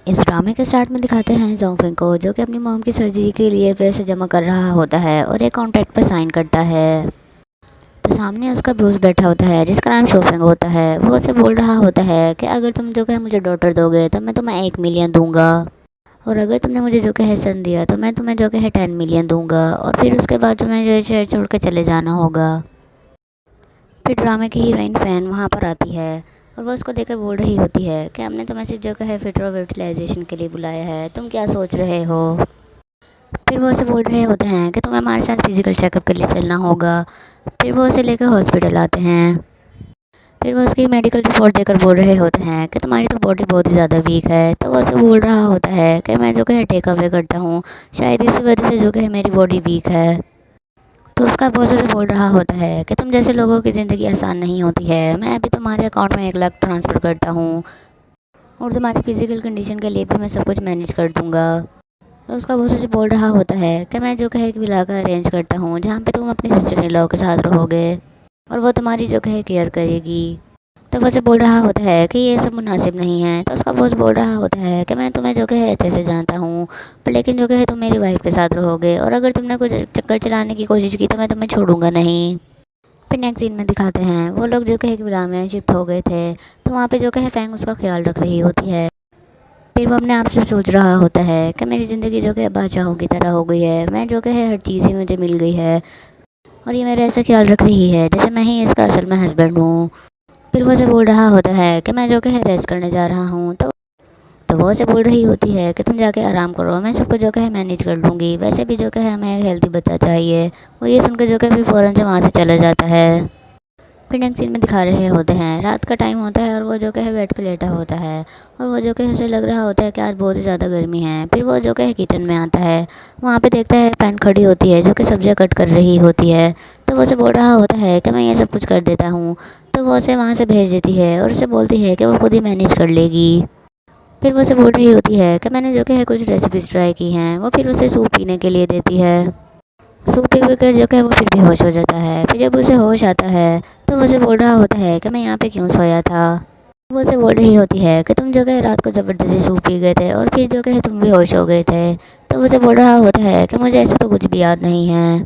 इस ड्रामे के स्टार्ट में दिखाते हैं जोंगफिंग को, जो कि अपनी मॉम की सर्जरी के लिए पैसे जमा कर रहा होता है और एक कॉन्ट्रैक्ट पर साइन करता है। तो सामने उसका बॉस बैठा होता है जिसका नाम शोफिंग होता है। वो उसे बोल रहा होता है कि अगर तुम जो है मुझे डॉटर दोगे तो मैं तुम्हें 1 मिलियन दूंगा, और अगर तुमने मुझे जो है सन दिया तो मैं तुम्हें जो है 10 मिलियन दूंगा, और फिर उसके बाद तुम्हें जो है शहर छोड़ कर चले जाना होगा। फिर ड्रामे की हीरोइन फैन वहाँ पर आती है और वो उसको देखकर बोल रही होती है कि हमने तुम्हें सिर्फ जो है फिटर यूटिलाइजेशन के लिए बुलाया है, तुम क्या सोच रहे हो। फिर वो उसे बोल रहे होते हैं कि तुम्हें हमारे साथ फिजिकल चेकअप के लिए चलना होगा। फिर वो उसे लेकर हॉस्पिटल आते हैं। फिर वो उसकी मेडिकल रिपोर्ट देकर बोल रहे होते हैं कि तुम्हारी तो बॉडी बहुत ही ज़्यादा वीक है। तो वो उसे बोल रहा होता है कि मैं जो है टेक अवे करता हूँ, शायद इसी वजह से जो है मेरी बॉडी वीक है। तो उसका बॉस उसे बोल रहा होता है कि तुम जैसे लोगों की ज़िंदगी आसान नहीं होती है, मैं अभी तुम्हारे अकाउंट में 1 लाख ट्रांसफ़र करता हूँ और तुम्हारी फिजिकल कंडीशन के लिए भी मैं सब कुछ मैनेज कर दूँगा। तो उसका बॉस उसे बोल रहा होता है कि मैं जो है एक विला का अरेंज करता हूँ जहाँ पे तुम अपनी सिस्टर इन लॉ के साथ रहोगे और वो तुम्हारी जो है केयर करेगी। तो वो उसे बोल रहा होता है कि ये सब मुनासिब नहीं है। तो उसका बॉस बोल रहा होता है कि मैं तुम्हें जो है अच्छे से जानता हूँ, पर लेकिन जो है तुम मेरी वाइफ के साथ रहोगे और अगर तुमने कुछ चक्कर चलाने की कोशिश की तो मैं तुम्हें छोड़ूंगा नहीं। फिर नेक्स्ट सीन में दिखाते हैं वो लोग जो है एक विला में शिफ्ट हो गए थे। तो वहाँ पे जो है फैंग उसका ख्याल रख रही होती है। फिर वो अपने आप से सोच रहा होता है कि मेरी ज़िंदगी जो है बादशाहों की तरह हो गई है, मैं जो है हर चीज़ ही मुझे मिल गई है और ये मेरा ऐसा ख्याल रख रही है जैसे मैं ही इसका असल में हस्बैंड हूँ। फिर वो उसे बोल रहा होता है कि मैं जो है रेस्ट करने जा रहा हूँ। तो वो उसे बोल रही होती है कि तुम जाके आराम करो, मैं सबको जो है मैनेज कर लूँगी, वैसे भी जो है हमें हेल्दी बच्चा चाहिए। वो ये सुनकर जो है फिर फ़ौरन से वहाँ से चला जाता है। फिर नेक्स्ट सीन में दिखा रहे होते हैं रात का टाइम होता है और वो जो है बेड पे लेटा होता है और वो जो है उसे लग रहा होता है कि आज बहुत ही ज़्यादा गर्मी है। फिर वो जो है किचन में आता है, वहाँ पे देखता है पैन खड़ी होती है जो कि सब्जियाँ कट कर रही होती है। तो वो उसे बोल रहा होता है कि मैं ये सब कुछ कर देता हूँ। तो वो उसे वहाँ से भेज देती है और उसे बोलती है कि वो खुद ही मैनेज कर लेगी। फिर वो उसे बोल रही होती है कि मैंने जो है कुछ रेसिपीज़ ट्राई की हैं। वो फिर उसे सूप पीने के लिए देती है। सूप पी कर जो है वो फिर बेहोश हो जाता है। फिर जब उसे होश आता है तो वो उसे बोल रहा होता है कि मैं यहाँ पे क्यों सोया था। वो उसे बोल रही होती है कि तुम जो है रात को ज़बरदस्ती सूप पी गए थे और फिर जो है तुम बेहोश हो गए थे। तो वो उसे बोल रहा होता है कि मुझे ऐसा तो कुछ भी याद नहीं है।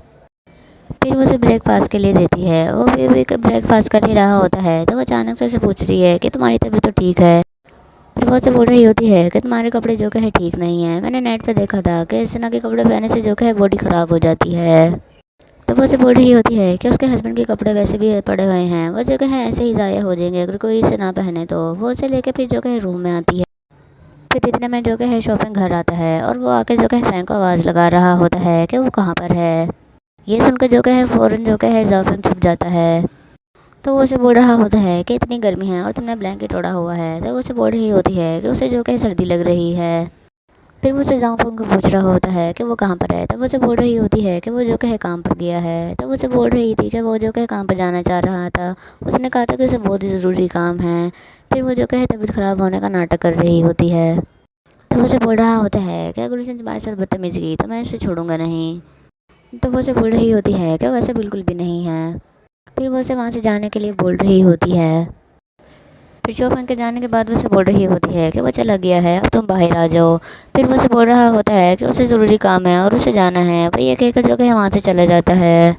फिर वो उसे ब्रेकफास्ट के लिए देती है। वो फिर ब्रेकफास्ट कर ही रहा होता है तो वो अचानक से उसे पूछ रही है कि तुम्हारी तबीयत तो ठीक है। फिर वो उससे बोल रही होती है कि तुम्हारे कपड़े जो है ठीक नहीं है, मैंने नेट पे देखा था कि इस तरह के कपड़े पहनने से जो है बॉडी ख़राब हो जाती है। तो वो उसे बोल रही होती है कि उसके हस्बैंड के कपड़े वैसे भी पड़े हुए हैं, वो जो है ऐसे ही ज़ाया हो जाएंगे अगर कोई इसे ना पहने। तो वो उसे लेके फिर जो है रूम में आती है। फिर इतने में जो है शॉपिंग घर आता है और वो आके जो है फैन को आवाज़ लगा रहा होता है कि वो कहाँ पर है। ये सुनकर जो है फ़ौरन जो है जॉफिंग छुप जाता है। तो वो उसे बोल रहा होता है कि इतनी गर्मी है और तुमने ब्लैंकेट ओढ़ा हुआ है। तो वो उसे बोल रही होती है कि उसे जो है सर्दी लग रही है। फिर वो उसे जांगफंग को पूछ रहा होता है कि वो कहाँ पर है। तो वो उसे बोल रही होती है कि वो जो है काम पर गया है। तो वो उसे बोल रही थी कि वो जो है काम पर जाना चाह रहा था। उसने कहा था कि उसे बहुत ही ज़रूरी काम है। फिर वो जो है तबीयत ख़राब होने का नाटक कर रही होती है। तो वो उसे बोल रहा होता है कि अगर उसने तुम्हारे साथ बदतमीज़ी की तो मैं इसे छोड़ूंगा नहीं। तो वो उसे बोल रही होती है कि वैसे बिल्कुल भी नहीं है। फिर वो उसे वहाँ से जाने के लिए बोल रही होती है। फिर शोफन के जाने के बाद वो उसे बोल रही होती है कि वो चला गया है, अब तुम बाहर आ जाओ। फिर वो उसे बोल रहा होता है कि उसे ज़रूरी काम है और उसे जाना है। वो ये कहकर जो है वहाँ से चला जाता है।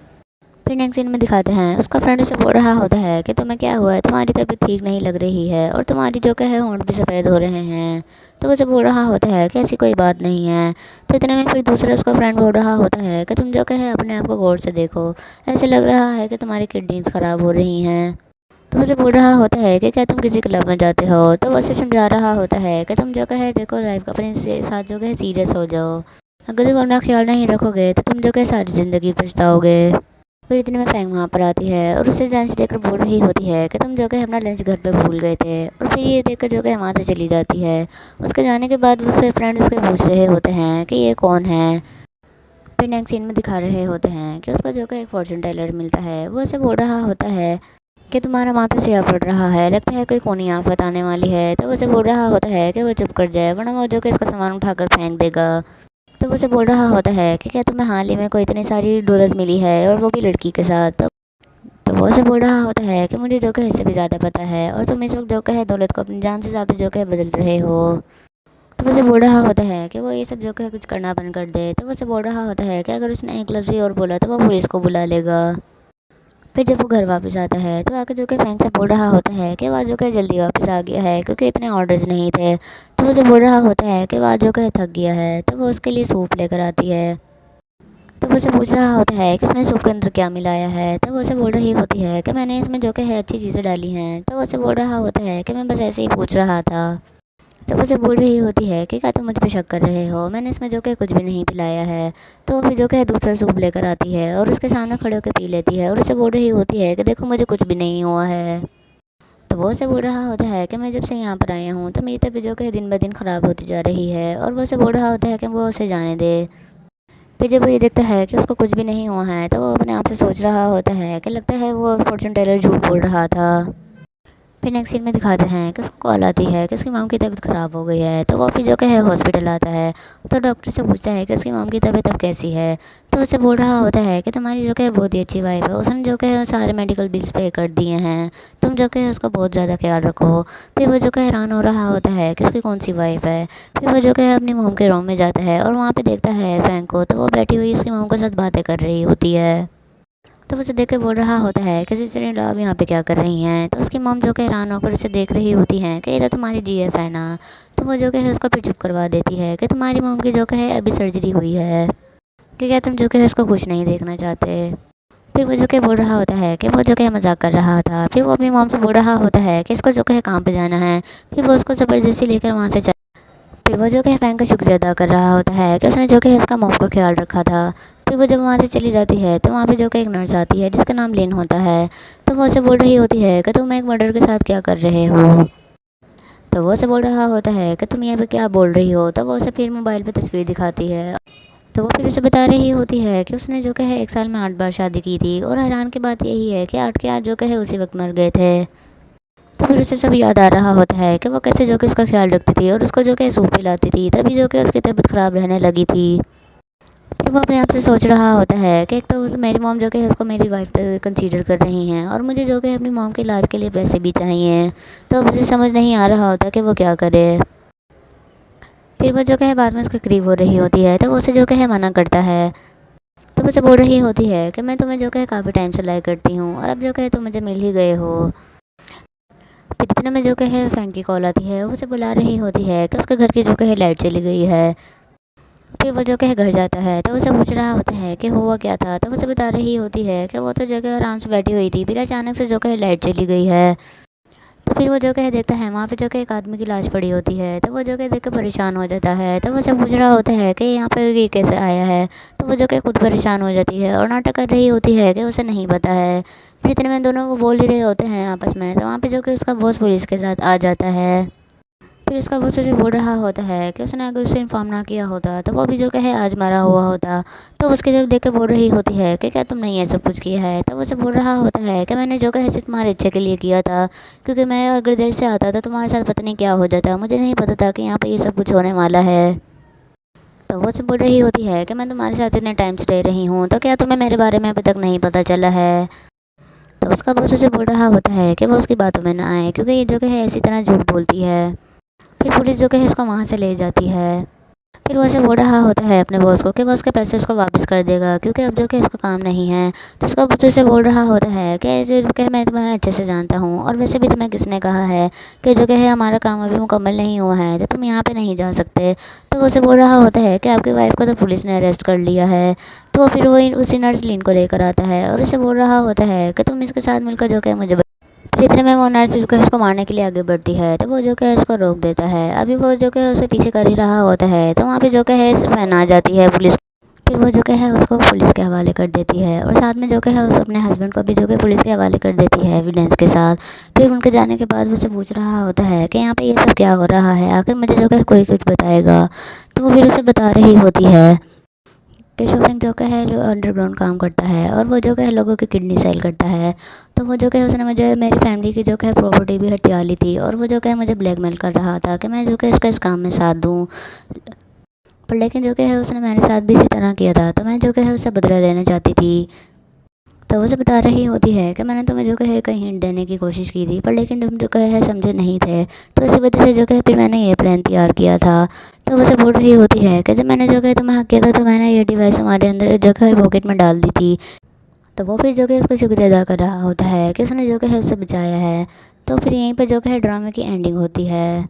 फिर नेक्स्ट सीन में दिखाते हैं उसका फ्रेंड उसे बोल रहा होता है कि तुम्हें क्या हुआ है, तुम्हारी तबीयत ठीक नहीं लग रही है और तुम्हारी जो है होंठ भी सफ़ेद हो रहे हैं। तो वो उसे बोल रहा होता है कि ऐसी कोई बात नहीं है। तो इतने में फिर दूसरा उसका फ्रेंड बोल रहा होता है कि तुम जो है अपने आप को गौर से देखो, ऐसे लग रहा है कि तुम्हारी किडनीज ख़राब हो रही हैं। तो उसे बोल रहा होता है कि क्या तुम किसी क्लब में जाते हो। तो वो उसे समझा रहा होता है कि तुम जो है देखो लाइफ अपने से साथ जो है सीरियस हो जाओ, अगर तुम अपना ख्याल नहीं रखोगे तो तुम जो है सारी ज़िंदगी पछताओगे। फिर इतने में फैंग वहाँ पर आती है और उसे लंच देकर बोल रही होती है कि तुम जो है अपना लंच घर पे भूल गए थे, और फिर ये देखकर जो है वहाँ से चली जाती है। उसके जाने के बाद उसके फ्रेंड उसके पूछ रहे होते हैं कि ये कौन है। फिर नेक्स्ट सीन में दिखा रहे होते हैं कि उसको जो है एक फॉर्चून टेलर मिलता है। वो उसे बोल रहा होता है कि तुम्हारा माथा सिया पड़ रहा है, लगता है कोई खूनी आफत आने वाली है। तो उसे बोल रहा होता है कि वो चुप कर जाए वरना वो जो कि इसका सामान उठाकर फेंक देगा। तो उसे बोल रहा होता है कि क्या तुम्हें हाल ही में कोई इतनी सारी दौलत मिली है और वो भी लड़की के साथ। तो वो उसे बोल रहा होता है कि मुझे जो है इससे भी ज़्यादा पता है और तुम इस वक्त जो है दौलत को अपनी जान से ज़्यादा जो है बदल रहे हो। तो उसे बोल रहा होता है कि वो ये सब जो है कुछ करना बंद कर दे। तो उसे बोल रहा होता है कि अगर उसने एक लफ्ज़ ही और बोला तो वो पुलिस को बुला लेगा। फिर जब वो घर वापस आता है तो आकर जो कि फैंग से बोल रहा होता है कि वह जो कि जल्दी वापस आ गया है क्योंकि इतने ऑर्डर्स नहीं थे। तो वो जो बोल रहा होता है कि वह जो कि थक गया है। तो वो उसके लिए सूप लेकर आती है। तो वो उसे पूछ रहा होता है कि उसने सूप के अंदर क्या मिलाया है। तो वो उसे बोल रही होती है कि मैंने इसमें जो कि है अच्छी चीज़ें डाली हैं। तो वो उसे बोल रहा होता है कि मैं बस ऐसे ही पूछ रहा था। तो वो उसे बोल रही होती है कि क्या तुम मुझ पे शक कर रहे हो, मैंने इसमें जो कि कुछ भी नहीं पिलाया है। तो वो फिर जो कि दूसरा सूप लेकर आती है और उसके सामने खड़े होकर पी लेती है और उसे बोल रही होती है कि देखो मुझे कुछ भी नहीं हुआ है। तो वो उसे बोल रहा होता है कि मैं जब से यहाँ पर आया हूँ तो मेरी तबीयत जो कि दिन ब दिन ख़राब होती जा रही है। और वो उसे बोल रहा होता है कि वो उसे जाने दे। फिर जब वो ये देखता है कि उसको कुछ भी नहीं हुआ है तो वो अपने आप से सोच रहा होता है कि लगता है वो फॉर्चून टेलर झूठ बोल रहा था। फिर नेक्स्ट सीन में दिखाते हैं कि उसको कॉल आती है कि उसकी मॉम की तबीयत ख़राब हो गई है। तो वो फिर जो कि है हॉस्पिटल आता है। तो डॉक्टर से पूछता है कि उसकी मॉम की तबीयत अब कैसी है। तो उसे बोल रहा होता है कि तुम्हारी जो कि बहुत ही अच्छी वाइफ है, उसने जो कि सारे मेडिकल बिल्स पे कर दिए हैं, तुम जो कि उसका बहुत ज़्यादा ख्याल रखो। फिर वो जो कि हैरान हो रहा होता है कि उसकी कौन सी वाइफ है। फिर वो जो कि अपनी मॉम के रूम में जाता है और वहाँ पर देखता है फैंक को। तो वो बैठी हुई उसकी मॉम के साथ बातें कर रही होती है। तो उसे देख के बोल रहा होता है कि सिस्टर इन लॉ अब यहाँ पे क्या कर रही हैं। तो उसकी मॉम जो कि हैरान होकर उसे देख रही होती हैं कि ये तो तुम्हारी जीएफ है ना। तो वो जो कि है उसको फिर चुप करवा देती है कि तुम्हारी मॉम की जो कि है अभी सर्जरी हुई है, कि क्या तुम जो कि है उसको कुछ नहीं देखना चाहते। फिर वो जो कि बोल रहा होता है कि वो जो कि मजाक कर रहा था। फिर वो अपनी मॉम से बोल रहा होता है कि इसको जो कि है काम पे जाना है। फिर वो उसको ज़बरदस्ती लेकर वहाँ से फिर वो जो कि बैंक का शुक्रिया अदा कर रहा होता है कि उसने जो कि उसका मॉम का ख्याल रखा था। फिर वो जब वहाँ से चली जाती है तो वहाँ पे जो कि एक नर्स आती है जिसका नाम लिन होता है। तो वो उसे बोल रही होती है कि तुम एक मर्डर के साथ क्या कर रहे हो। तो वो उसे बोल रहा होता है कि तुम यहाँ पे क्या बोल रही हो। तो वो उसे फिर मोबाइल पे तस्वीर दिखाती है। तो वो फिर उसे बता रही होती है कि उसने जो कि है 1 साल में 8 बार शादी की थी और हैरान की बात यही है कि 8 के 8 जो कि है उसी वक्त मर गए थे। तो फिर उसे सब याद आ रहा होता है कि वो कैसे जो कि उसका ख्याल रखती थी और उसको जो कि सूप पिलाती थी, तभी जो कि उसकी तबीयत ख़राब रहने लगी थी। फिर वो अपने आप से सोच रहा होता है कि एक तो उस मेरी मॉम जो कि है उसको मेरी वाइफ कंसीडर कर रही हैं और मुझे जो कि अपनी मॉम के इलाज के लिए पैसे भी चाहिए। तो अब उसे समझ नहीं आ रहा होता कि वो क्या करे। फिर वो जो कि है बाद में उसके करीब हो रही होती है तो वो उसे जो कि है मना करता है। तो वो उसे बोल रही होती है कि मैं तुम्हें जो कि काफ़ी टाइम से लाइक करती हूँ और अब जो कि तुम मुझे मिल ही गए हो। फिर इतने में जो कि है फैंक की कॉल आती है, वो उसे बुला रही होती है कि उसके घर की जो कि है लाइट चली गई है। फिर वो जो कि है घर जाता है तो उसे पूछ रहा होता है कि हुआ क्या था। तो उसे बता रही होती है कि वो तो जो कि आराम से बैठी हुई थी, फिर अचानक से जो कि लाइट चली गई है। तो फिर वो जो कि देखता है वहाँ पे जो कि एक आदमी की लाश पड़ी होती है। तो वो जो कि देख कर परेशान हो जाता है। तो वो उसे पूछ रहा होता है कि यहाँ पर ये कैसे आया है। तो वो जो कि खुद परेशान हो जाती है और नाटक कर रही होती है कि उसे नहीं पता है। फिर इतने में दोनों वो बोल ही रहे होते हैं आपस में। तो वहाँ पे जो कि उसका बॉस पुलिस के साथ आ जाता है। फिर उसका बॉस उसे बोल रहा होता है कि उसने अगर उसे इन्फॉर्म ना किया होता तो वो भी जो कि है आज मरा हुआ होता। तो उसकी तरफ देख के बोल रही होती है कि क्या तुमने ये सब कुछ किया है। तो उसे बोल रहा होता है कि मैंने जो कि है सिर्फ तुम्हारे अच्छे के लिए किया था, क्योंकि मैं अगर देर से आता तो तुम्हारे साथ पता नहीं क्या हो जाता, मुझे नहीं पता था कि यहाँ पे ये सब कुछ होने वाला है। तो वो उसे बोल रही होती है कि मैं तुम्हारे साथ इतने टाइम से रह रही हूँ तो क्या तुम्हें मेरे बारे में अभी तक नहीं पता चला है। तो उसका बॉस उसे बोल रहा होता है कि वो उसकी बातों में ना आए क्योंकि ये जो कि है इसी तरह झूठ बोलती है। फिर पुलिस जो कि है इसको वहाँ से ले जाती है। फिर वो ऐसे बोल रहा होता है अपने बॉस को कि वो उसके पैसे उसको वापस कर देगा क्योंकि अब जो कि उसका काम नहीं है। तो उसका बॉस उसे बोल रहा होता है कि ऐसे कि मैं तुम्हारा अच्छे से जानता हूँ और वैसे भी तुम्हें किसने कहा है कि जो कि है हमारा काम अभी मुकम्मल नहीं हुआ है तो तुम यहाँ पे नहीं जा सकते। तो वो उसे बोल रहा होता है कि आपकी वाइफ को तो पुलिस ने अरेस्ट कर लिया है। तो फिर वो उसी नर्स लिन को लेकर आता है और उसे बोल रहा होता है कि तुम इसके साथ मिलकर जो कि मुझे फिर इतने में वो नर्स जो है उसको मारने के लिए आगे बढ़ती है। तो वो जो है उसको रोक देता है। अभी वो जो है उसे पीछे कर ही रहा होता है तो वहाँ पे जो है फैन आ जाती है पुलिस। फिर वो जो है उसको पुलिस के हवाले कर देती है और साथ में जो है उस अपने हस्बैंड को भी जो है पुलिस के हवाले कर देती है एविडेंस के साथ। फिर उनके जाने के बाद वो उसे पूछ रहा होता है कि यहाँ पे ये सब क्या हो रहा है, आखिर मुझे जो है कोई कुछ बताएगा। तो वो फिर उसे बता रही होती है कि शोफिंग जो का है जो अंडरग्राउंड काम करता है और वो जो है लोगों की किडनी सेल करता है। तो वो जो है उसने मुझे मेरी फैमिली की जो है प्रॉपर्टी भी हथिया ली थी और वो जो है मुझे ब्लैकमेल कर रहा था कि मैं जो है इसका इस काम में साथ दूँ। पर लेकिन जो है उसने मेरे साथ भी इसी तरह किया था तो मैं जो है उससे बदला लेना चाहती थी। तो वो उसे बता रही होती है कि मैंने तुम्हें जो है कहीं हिंट देने की कोशिश की थी पर लेकिन तुम जो है समझे नहीं थे, तो इसी वजह से जो है फिर मैंने ये प्लान तैयार किया था। तो वो सब बोल रही होती है कि जब मैंने जो है तुम्हें हक किया था तो मैंने ये डिवाइस हमारे अंदर जो है पॉकेट में डाल दी थी। तो वो फिर जो है उसका शुक्रिया अदा कर रहा होता है कि उसने जो है उससे बचाया है। तो फिर यहीं पर जो है ड्रामे की एंडिंग होती है।